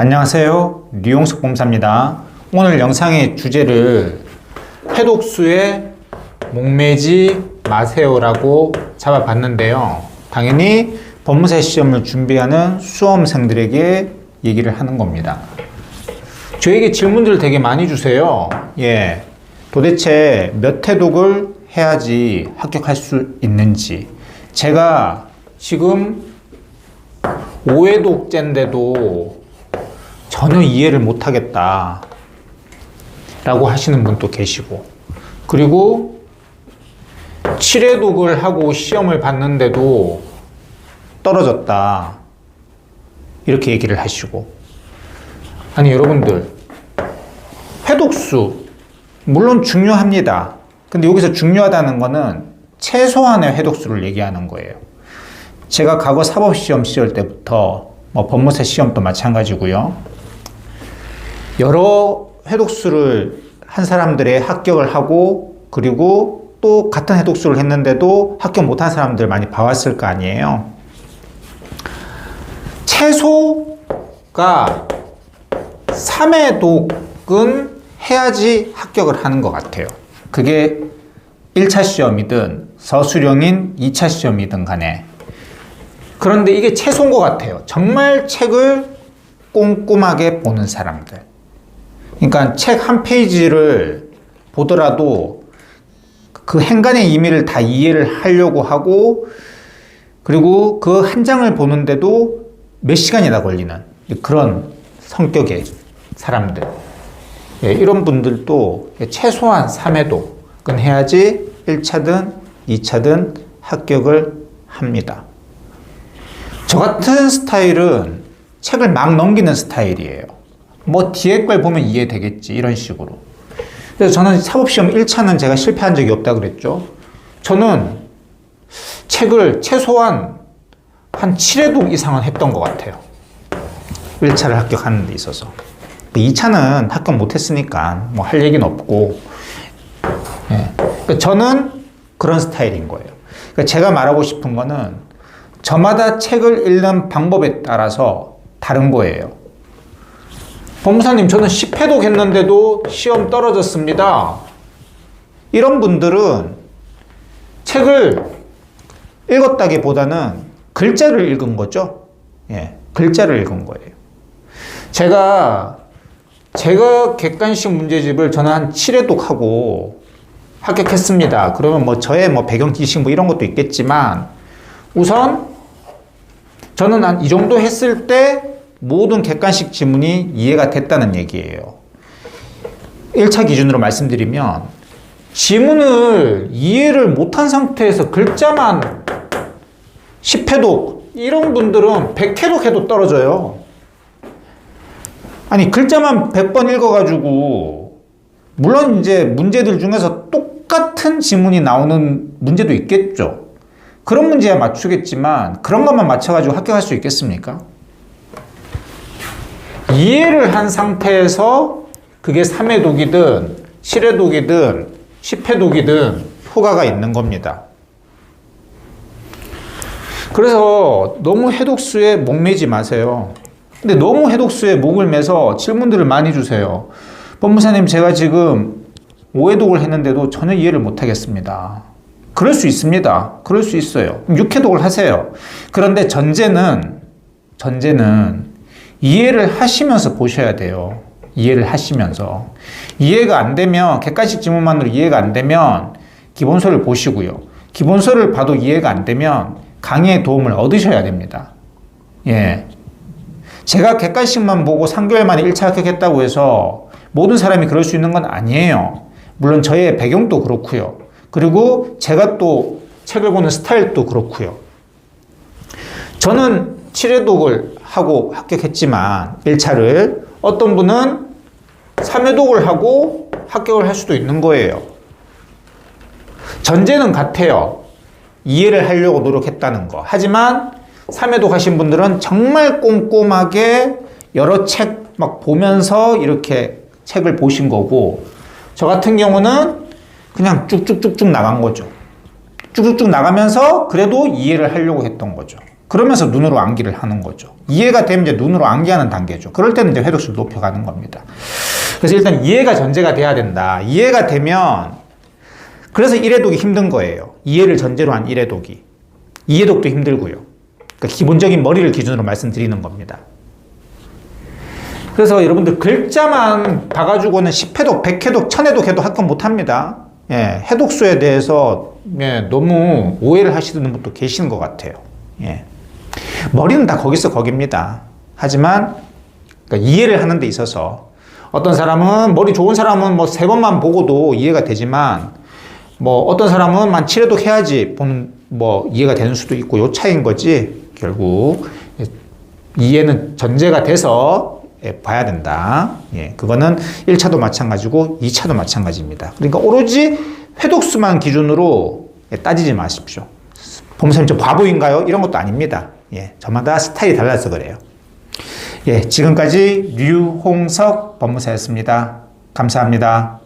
안녕하세요. 류용석 범사입니다. 오늘 영상의 주제를 해독수에 목매지 마세요라고 잡아봤는데요. 당연히 법무사 시험을 준비하는 수험생들에게 얘기를 하는 겁니다. 저에게 질문들을 되게 많이 주세요. 도대체 몇 해독을 해야지 합격할 수 있는지. 제가 지금 5회독제인데도 전혀 이해를 못하겠다 라고 하시는 분도 계시고, 그리고 7회독을 하고 시험을 봤는데도 떨어졌다 이렇게 얘기를 하시고. 아니 여러분들, 회독수 물론 중요합니다. 근데 여기서 중요하다는 거는 최소한의 회독수를 얘기하는 거예요. 제가 과거 사법시험 시절 때부터 법무사 시험도 마찬가지고요. 여러 회독수를 한 사람들의 합격을 하고, 그리고 또 같은 회독수를 했는데도 합격 못한 사람들 많이 봐왔을 거 아니에요. 최소가 3회독은 해야지 합격을 하는 것 같아요. 그게 1차 시험이든 서술형인 2차 시험이든 간에. 그런데 이게 최소인 것 같아요. 정말 책을 꼼꼼하게 보는 사람들. 그러니까 책 한 페이지를 보더라도 그 행간의 의미를 다 이해를 하려고 하고, 그리고 그 한 장을 보는데도 몇 시간이나 걸리는 그런 성격의 사람들. 이런 분들도 최소한 3회독은 해야지 1차든 2차든 합격을 합니다. 저 같은 스타일은 책을 막 넘기는 스타일이에요. 뒤에 걸 보면 이해되겠지 이런 식으로. 그래서 저는 사법시험 1차는 제가 실패한 적이 없다 그랬죠. 저는 책을 최소한 한 7회독 이상은 했던 것 같아요. 1차를 합격하는 데 있어서. 2차는 합격 못했으니까 할 얘기는 없고. 저는 그런 스타일인 거예요. 제가 말하고 싶은 거는 저마다 책을 읽는 방법에 따라서 다른 거예요. 법무사님, 저는 10회독 했는데도 시험 떨어졌습니다. 이런 분들은 책을 읽었다기보다는 글자를 읽은 거죠. 글자를 읽은 거예요. 제가 객관식 문제집을 저는 한 7회독 하고 합격했습니다. 그러면 저의 배경 지식 이런 것도 있겠지만, 우선 저는 한 이 정도 했을 때 모든 객관식 지문이 이해가 됐다는 얘기예요. 1차 기준으로 말씀드리면, 지문을 이해를 못한 상태에서 글자만 10회독, 이런 분들은 100회독 해도 떨어져요. 아니, 글자만 100번 읽어가지고, 물론 이제 문제들 중에서 똑같은 지문이 나오는 문제도 있겠죠. 그런 문제야 맞추겠지만, 그런 것만 맞춰가지고 합격할 수 있겠습니까? 이해를 한 상태에서 그게 3회독이든 7회독이든 10회독이든 효과가 있는 겁니다. 그래서 너무 회독수에 목매지 마세요. 근데 너무 회독수에 목을 매서 질문들을 많이 주세요. 법무사님, 제가 지금 5회독을 했는데도 전혀 이해를 못하겠습니다. 그럴 수 있습니다. 그럴 수 있어요. 6회독을 하세요. 그런데 전제는 이해를 하시면서 보셔야 돼요. 이해를 하시면서. 이해가 안 되면, 객관식 지문만으로 이해가 안 되면 기본서를 보시고요. 기본서를 봐도 이해가 안 되면 강의의 도움을 얻으셔야 됩니다. 제가 객관식만 보고 3개월 만에 1차 합격했다고 해서 모든 사람이 그럴 수 있는 건 아니에요. 물론 저의 배경도 그렇고요. 그리고 제가 또 책을 보는 스타일도 그렇고요. 저는 7회독을 하고 합격했지만 1차를, 어떤 분은 3회독을 하고 합격을 할 수도 있는 거예요. 전제는 같아요. 이해를 하려고 노력했다는 거. 하지만 3회독 하신 분들은 정말 꼼꼼하게 여러 책 보면서 이렇게 책을 보신 거고, 저 같은 경우는 그냥 쭉쭉쭉쭉 나간 거죠. 쭉쭉쭉 나가면서 그래도 이해를 하려고 했던 거죠. 그러면서 눈으로 암기를 하는 거죠. 이해가 되면 이제 눈으로 암기하는 단계죠. 그럴 때는 이제 회독수를 높여가는 겁니다. 그래서 일단 이해가 전제가 돼야 된다. 이해가 되면, 그래서 1회독이 힘든 거예요. 이해를 전제로 한 1회독이. 2회독도 힘들고요. 그러니까 기본적인 머리를 기준으로 말씀드리는 겁니다. 그래서 여러분들 글자만 봐가지고는 10회독, 100회독, 1000회독 해도 합격 못합니다. 예, 해독수에 대해서 너무 오해를 하시는 분도 계시는 것 같아요. 예. 머리는 다 거기서 거깁니다. 하지만 그러니까 이해를 하는 데 있어서 어떤 사람은 머리 좋은 사람은 뭐 3번만 보고도 이해가 되지만 뭐 어떤 사람은 만 7회독 해야지 보는 뭐 이해가 되는 수도 있고 요 차이인 거지. 결국 이해는 전제가 돼서 봐야 된다. 예, 그거는 1차도 마찬가지고 2차도 마찬가지입니다. 그러니까 오로지 회독수만 기준으로 따지지 마십시오. 법무사님 저 바보인가요? 이런 것도 아닙니다. 예, 저마다 스타일이 달라서 그래요. 예, 지금까지 류홍석 법무사였습니다. 감사합니다.